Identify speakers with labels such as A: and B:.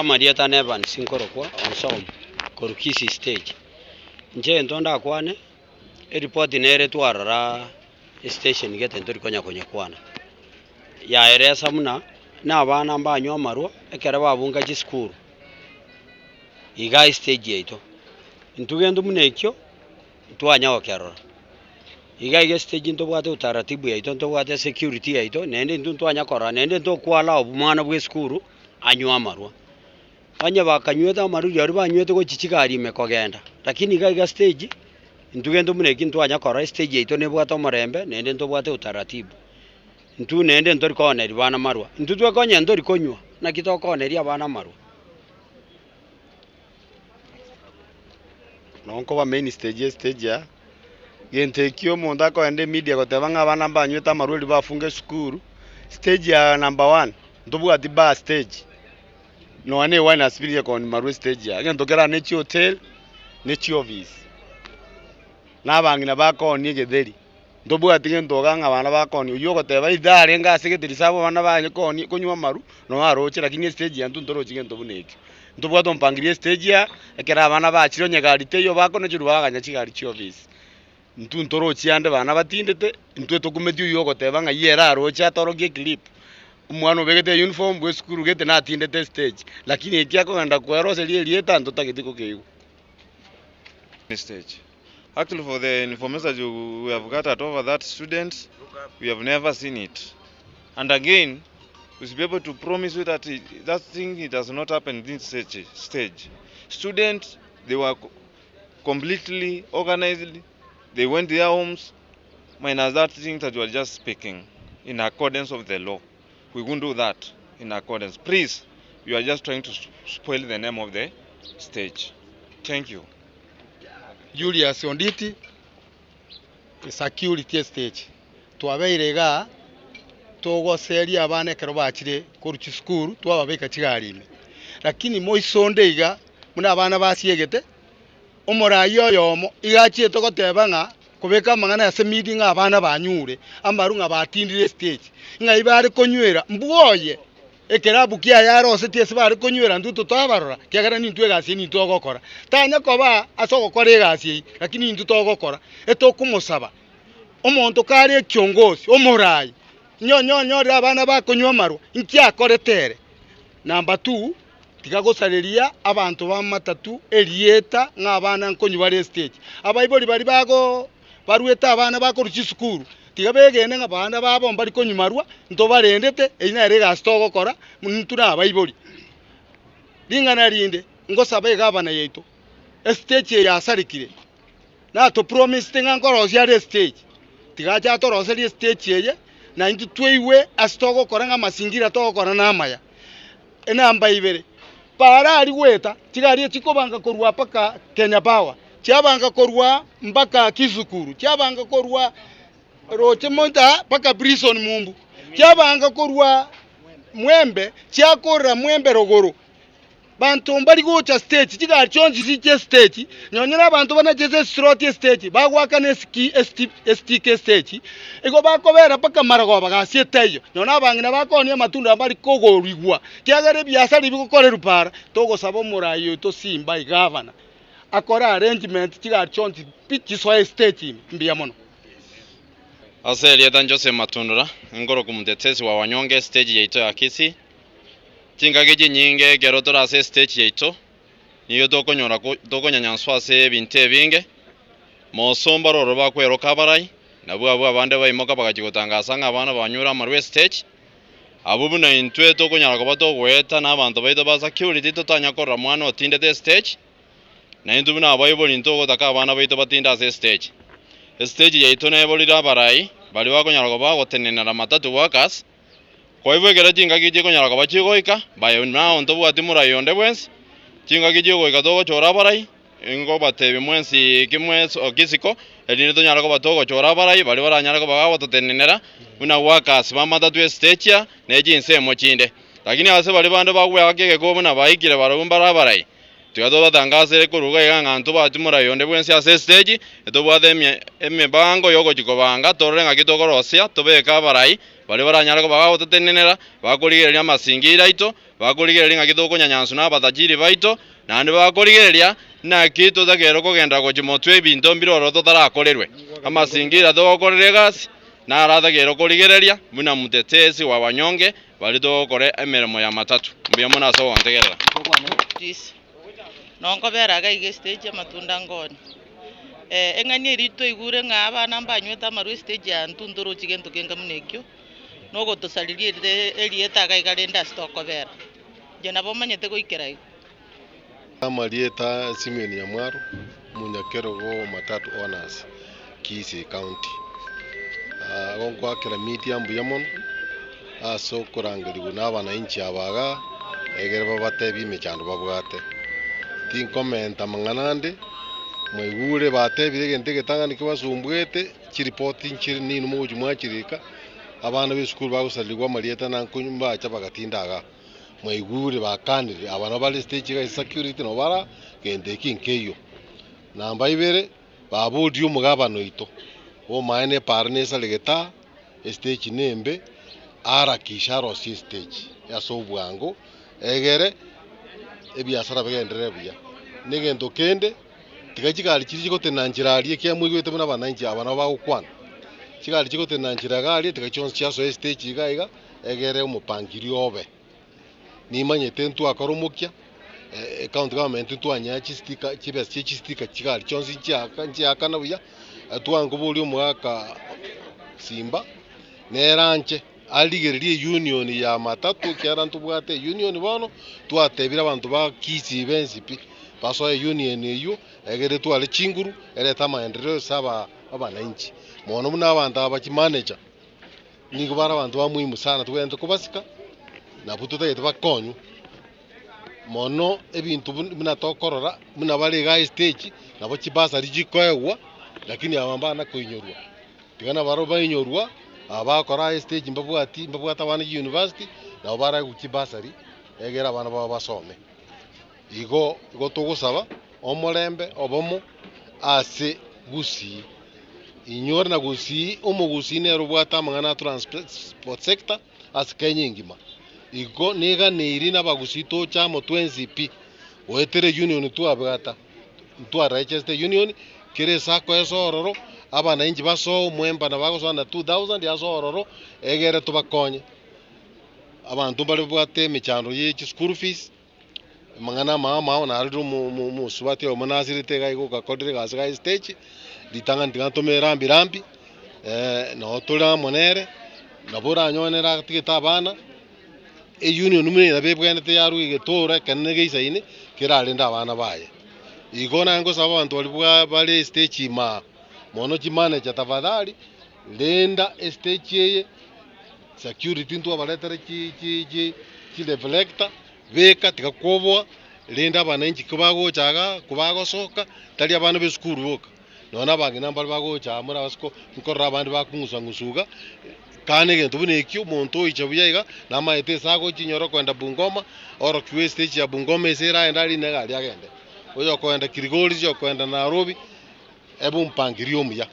A: Maria Tanevan Sinkorokwa on Som Korukisi stage. Nje ntonda kwane report nere twarara station gete ntori konya kwana. Ya eresa muna na abana mbanywa marwa ekera babunga giskuru. Iga stage yeito. Ntugendo munekyo twanya wakerora. Iga stage nto bwate utaratibu yeito nto bwate security yeito nende ntu twanya kora nende nto kwala obumwana bwe skuru anywa marwa. Anya bakanyweta maruri ari banywete ko chichikari mekogenda lakini iga stage ntugendo muneki ntwanya kora stage yeito ne bwata omorembe nende nto bwate utaratibu ntu nende ntori koneri bana marwa ntu twa konya ntori konywa na kitokoneri abana marwa
B: nonko ba main stage ya gente kio monda ko ende media ko tebanga abana banyweta maruri bafunge skuru stage ya number 1 ntobuga tiba stage no ane wana spirit ko ni marwe stage ya ngento kera nechi hotel nechi office na bangina bako ni getheri ndobuga tige ndoganga bana bako ni uyo goteba idare ngase getirisabo bana banye ko ni kunywa maru no aroche lakini stage ya ntoro chige ntobuneki ndobuga tompangirie stage ya ekera bana bachiro nyegarite yo bako no chirubaga nya chigari chi office ntoro chiande bana batindete ntwe tokumeti uyo goteba nga yera aroche atorogie clip umwana ubegete uniform bwe skuru gete na atindete stage lakini etia ko enda kwerose lieta ndo tagitiko keigo
C: stage. Actually, for the information that we have gathered over that students, we have never seen it. And again, we should be able to promise you that that thing it does not happen in this stage. Students, they were completely organized. They went to their homes, minus that thing that you are just speaking, in accordance with the law. We won't do that in accordance. Please, you are just trying to spoil the name of the stage. Thank you.
D: Julius Onditi, security stage. Twabeirega togo seri abane kero bachire kuruchi school twababeka kigarime. Lakini moisondeiga muna abana basiegete omorayo yomo igachie togotebanga kubeka mangana ya meeting abana banyure amarunga batindire stage nga ibare konywera mbuoye ekerabu kia yarose tiese bare konywera nduto twabarora kiagara ni ntwe gasi ni togokora tanya koba asogokora egasi lakini ndu togokora etokumusaba omonto kare kyongozi omorayi nyonyo abana bakonywa marwa inkia koretere number 2 tikagosaleria abantu bamatatu elieta ng'abana nkonywa stage abayiboli bali bago barueta abana bakoruchi skuru tigabegene ng'abana babo mbali konyumarwa nto barendete ina rega stogokora muntu abayiboli lingana linde ngosaba egabana yeito stage ya sarikire na to promise tenga nkorosi ya stage tigacha toroseli stage ye na intu tweiwe astogokora ng'amasingira togokora namaya enamba ibere para ali weta tigari tikobanga korwa paka Kenya Power cyabanga korwa mpaka Kizukuru cyabanga korwa roche monta paka Brison Mumbu cyabanga korwa Mwembe cyakora Mwembe Rogoro bantu mbali gocha stage tigari chonzi sike stage nyonyera abantu banageze strot stage bagwakane ski STK stage ego bakobera paka Marago bagasietayo nyona bangina bakonie matunda bali kogorigwa kyagare byasali bikokore rupara togo sabo murayo to simba igavana akora arrangement tigari chonzi pichi so stage mbiya mono
E: Aseli Jose Matundura ngoro kumutetezi wa wanyonge stage yeito ya Kisi Tingageje nyinge gerotora se stage yeito niyo tokonyanyanswa se binte binge mosomba roro bakwero kabarai nabo abande bayimoka bakagikotangasa ng'abana banyura marwe stage abubu na intwe tokonyara ko batogweta n'abantu baito ba security totanya korra mwana otinde stage na indu bina abayiboli ntogo taka abana baito batinda se stage yeito nebolira barai bali bakonyara ko bagotenena na matatu workers kwa hivyo gera jinga gije konyara ko bachigoika bayo na onto bwati murayonde bwensi jinga gije goika togo chora barai ingo batebe mwensi kimwes okisiko elini tonyara ko batogo chora barai bali baranyara ko bagagotenenera una workers bamatatu stage ya neji nsemo chinde lakini ase bali bande bagwe agege ko buna baikire barumba barai tigato batangasire kuruga igangantu batimura yonde bwensi ase stage etobwathe emibango yogochikobanga torore ng'aki tokorosia tobeka abarai bari baranyara kobaga gotetenenera bakorigereria amasingira ito bakorigereria ng'aki tokonyanyansu na abatajiri baito nandi bakorigereria naki totagere kogenda gochimotwa ebinto mbiroro totarakorerwe amasingira togokorera egasi naratagere korigereria buna mutetesi wa wanyonge bari togokore emeremo ya matatu mbuya muna ase gontegerera
F: nongo beraga ige stage amatunda ngoni eng'ani erito igure ng'a abana mbanywete amaru stage ya ntundoro chigento kenga munekio nogotosaririe erieta agaiga rende ase tokobera je nabo manyete goikera igo
G: Marieta Simeon Nyamwaru Munyakerogo Matatu Owners Kisii County gonkwakera media mbuya mono ase okorangeriwa n'abananchi abaga egere babatebi emechando babwate tinkomenta mang'anande mwaigure batebire egento egetang'ani kibasumbwete chiripoti nchiri ninu mogochi mwachirika abana b'esukuru bagosarirwa Marieta nankonywa bacha bagatinda aga mwaigure bakanire abana bali stage ga security no bara gende kinkeyo namba ibere babudio mugabano ito o maene parnesa legeta stage nembe ara kisharo si stage ya sobwango egere ebiasara begendere buya negendo kende tigachikali chiri chikotenanjirarie kia mwigwete muna bananchi abana bagukwana chikali chikotenanjiragali tigachonsi chaso stage igaiga egere umupangirio obe nimanyete ntu akoromokia county government twanya chistika chibes chistika chikali chonsi chiaka na buya twango buli omwaka Simba neranche aligererie union ya matatu kiara ntubwate union bono twatebira abantu ba Kisii bensipi basoe union eyo egere twale chinguru ereta maendeleo saba abananchi mono muna abantu abachimanager nigo bara abantu ba muhimu sana twende kubasika na bututagete bakonyu mono ebintu buna tokorora muna bali ga stage nabo chibasa rijikoewa lakini abamba na kuinyorwa tigana baro bainyorwa abakora stage mbabwata abana university nabo bara kuchibasari egera abana baba basome igo tugusaba omorembe obomo ase Gusii inyora na Gusii Gusii ne rubwata mangana transport sector ase Kenya ngima igo nega neiri na Bagusii to chamo 20p wetere union twabwata register union kire sako esororo abana inji baso mwemba na bagosana 2000 yasororo egere tubakonye abantu bali bwate mechando ye school fees mangana mama na ariru mu subati o manazirite ga igo gakodire ga stage ditanga ndiganto merambi no tola monere na bora nyonera tigeta abana union mune na bebwenete yaru igetora kanege isaine kirare ndabana baye igona ngo saba abantu bali stage mono chimanager tafadhali lenda stage ye security ntu abaletere chi reflector beka tikakobwa lenda abananchi kubagochaga kubagosoka tali abana b'esukuru boka nona bangi namba bagocha amura basiko nkorra abandi bakungusangusuga kane gento bunekyo monto ichabuyaga namaete sago chinyoro kwenda Bungoma oro kiwe stage ya Bungoma esera endali negali agende oyo kwenda Kirigori yo kwenda Nairobi ebu mpangirio muya